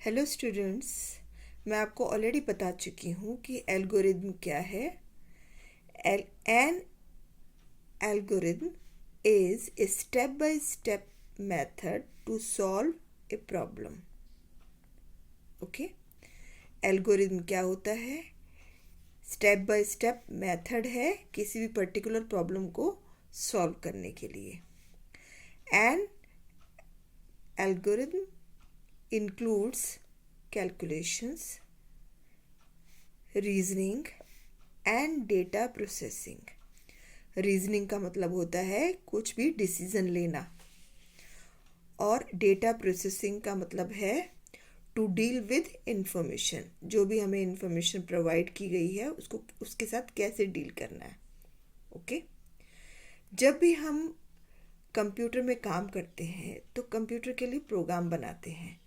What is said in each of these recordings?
Hello students, मैं आपको already बता चुकी हूँ कि एल्गोरिदम क्या है। An algorithm is a step by step method to solve a problem. Okay, algorithm क्या होता है? स्टेप बाय स्टेप मेथड है किसी भी पर्टिकुलर प्रॉब्लम को सॉल्व करने के लिए। N algorithm includes calculations, reasoning and data processing. Reasoning का मतलब होता है कुछ भी डिसीजन लेना, और डेटा प्रोसेसिंग का मतलब है टू डील विद इंफॉर्मेशन। जो भी हमें इंफॉर्मेशन प्रोवाइड की गई है उसको उसके साथ कैसे डील करना है। ओके, जब भी हम कंप्यूटर में काम करते हैं तो कंप्यूटर के लिए प्रोग्राम बनाते हैं।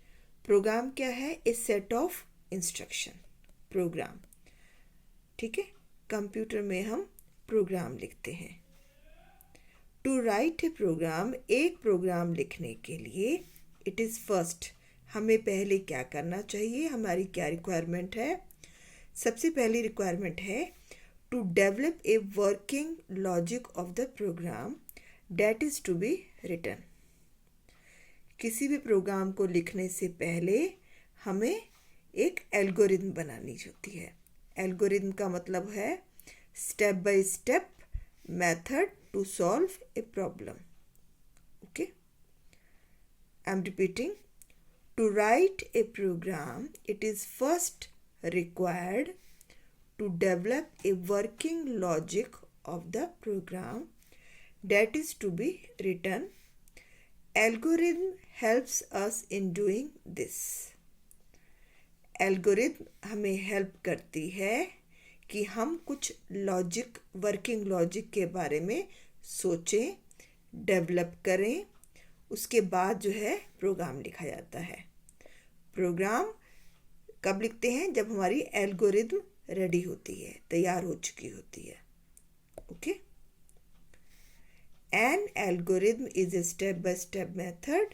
प्रोग्राम क्या है? ए सेट ऑफ इंस्ट्रक्शन। प्रोग्राम, ठीक है, कंप्यूटर में हम प्रोग्राम लिखते हैं। टू राइट ए प्रोग्राम, एक प्रोग्राम लिखने के लिए इट इज़ फर्स्ट, हमें पहले क्या करना चाहिए, हमारी क्या रिक्वायरमेंट है? सबसे पहली रिक्वायरमेंट है to develop a working logic of the program that is to be written. किसी भी प्रोग्राम को लिखने से पहले हमें एक एल्गोरिदम बनानी होती है। एल्गोरिदम का मतलब है step by step method to solve a problem. Okay, I am repeating, to write a program it is first required to develop a working logic of the program that is to be written. Algorithm helps us in doing this. Algorithm हमें help करती है कि हम कुछ logic, working logic के बारे में सोचें, डेवलप करें, उसके बाद जो है प्रोग्राम लिखा जाता है। प्रोग्राम कब लिखते हैं? जब हमारी एल्गोरिथम रेडी होती है, तैयार हो चुकी होती है। Okay, An algorithm is a step-by-step method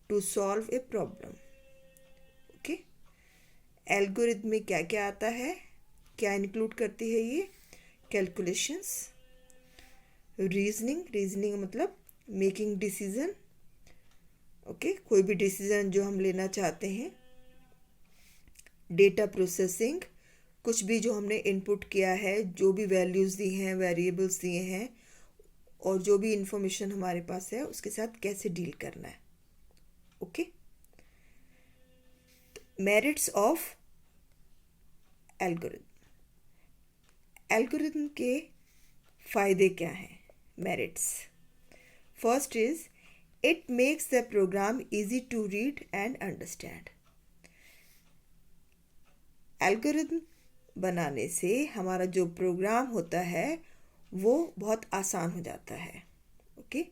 to solve a problem. Okay? Algorithm में क्या क्या आता है, क्या इंक्लूड करती है ये? कैलकुलेशंस, रीजनिंग, रीजनिंग मतलब मेकिंग डिसीजन। ओके, कोई भी डिसीजन जो हम लेना चाहते हैं। डेटा प्रोसेसिंग, कुछ भी जो हमने इनपुट किया है, जो भी वैल्यूज़ दी हैं, वेरिएबल्स दिए हैं, और जो भी इंफॉर्मेशन हमारे पास है उसके साथ कैसे डील करना है। Okay, merits of algorithm. Algorithm के फायदे क्या हैं? Merits, first is it makes the program easy to read and understand. Algorithm बनाने से हमारा जो प्रोग्राम होता है वो बहुत आसान हो जाता है। ओके,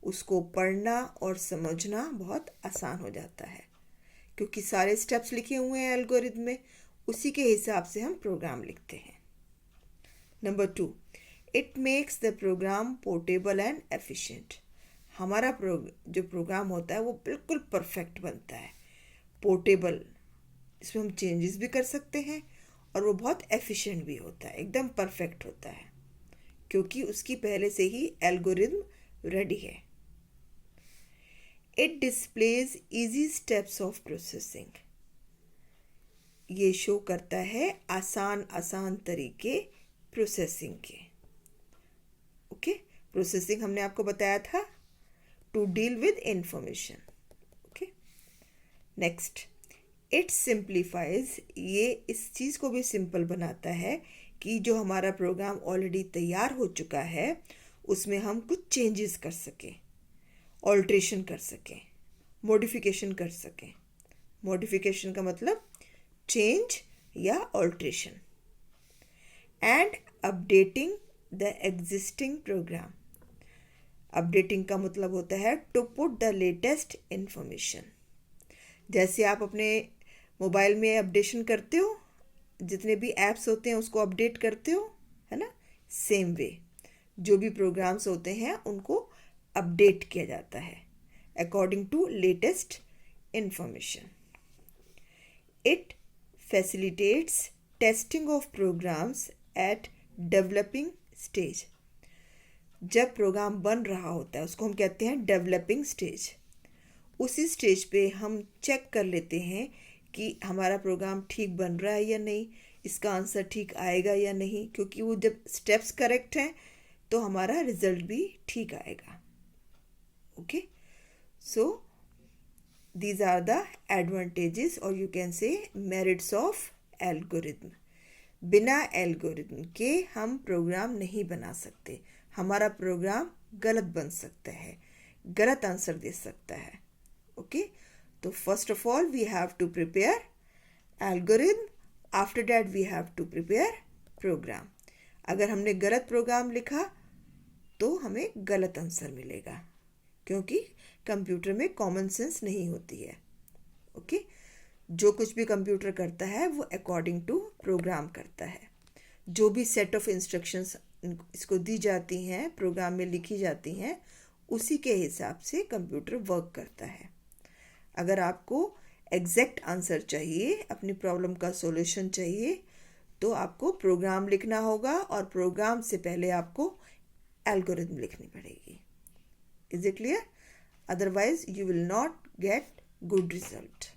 उसको पढ़ना और समझना बहुत आसान हो जाता है क्योंकि सारे स्टेप्स लिखे हुए हैं एल्गोरिथम में, उसी के हिसाब से हम प्रोग्राम लिखते हैं। Number 2, it makes the program portable and efficient. हमारा जो प्रोग्राम होता है वो बिल्कुल परफेक्ट बनता है, पोर्टेबल, इसमें हम चेंजेस भी कर सकते हैं, और वो बहुत एफिशिएंट भी होता है, एकदम परफेक्ट होता है क्योंकि उसकी पहले से ही एल्गोरिथम रेडी है। It displays easy steps of processing, ये शो करता है आसान आसान तरीके प्रोसेसिंग के। ओके, प्रोसेसिंग हमने आपको बताया था to deal with information. Okay, next, it simplifies, ये इस चीज़ को भी सिंपल बनाता है कि जो हमारा प्रोग्राम ऑलरेडी तैयार हो चुका है उसमें हम कुछ चेंजेस कर सकें, ऑल्ट्रेशन कर सकें, मॉडिफिकेशन कर सकें। मॉडिफिकेशन का मतलब चेंज या alteration. And updating the existing program, updating का मतलब होता है to put the latest information. जैसे आप अपने मोबाइल में अपडेशन करते हो, जितने भी ऐप्स होते हैं उसको अपडेट करते हो, है ना, सेम वे जो भी प्रोग्राम्स होते हैं उनको अपडेट किया जाता है according to latest information. It facilitates testing of programs at developing stage. जब प्रोग्राम बन रहा होता है उसको हम कहते हैं डेवलपिंग स्टेज। उसी स्टेज पे हम चेक कर लेते हैं कि हमारा प्रोग्राम ठीक बन रहा है या नहीं, इसका आंसर ठीक आएगा या नहीं, क्योंकि वो जब स्टेप्स करेक्ट हैं तो हमारा रिजल्ट भी ठीक आएगा। Okay, so these are the advantages or you can say merits of algorithm. बिना एल्गोरिथम के हम प्रोग्राम नहीं बना सकते। हमारा प्रोग्राम गलत बन सकता है, गलत आंसर दे सकता है। ओके, तो first of all we have to prepare algorithm, after that we have to prepare program. अगर हमने गलत प्रोग्राम लिखा तो हमें गलत आंसर मिलेगा, क्योंकि कंप्यूटर में कॉमन सेंस नहीं होती है। ओके, जो कुछ भी कंप्यूटर करता है वो अकॉर्डिंग टू प्रोग्राम करता है। जो भी सेट ऑफ इंस्ट्रक्शंस इसको दी जाती हैं, प्रोग्राम में लिखी जाती हैं, उसी के हिसाब से कंप्यूटर वर्क करता है। अगर आपको एग्जैक्ट आंसर चाहिए, अपनी प्रॉब्लम का सॉल्यूशन चाहिए, तो आपको प्रोग्राम लिखना होगा और प्रोग्राम से पहले आपको एल्गोरिथम लिखनी पड़ेगी। Is it clear? Otherwise you will not get good result.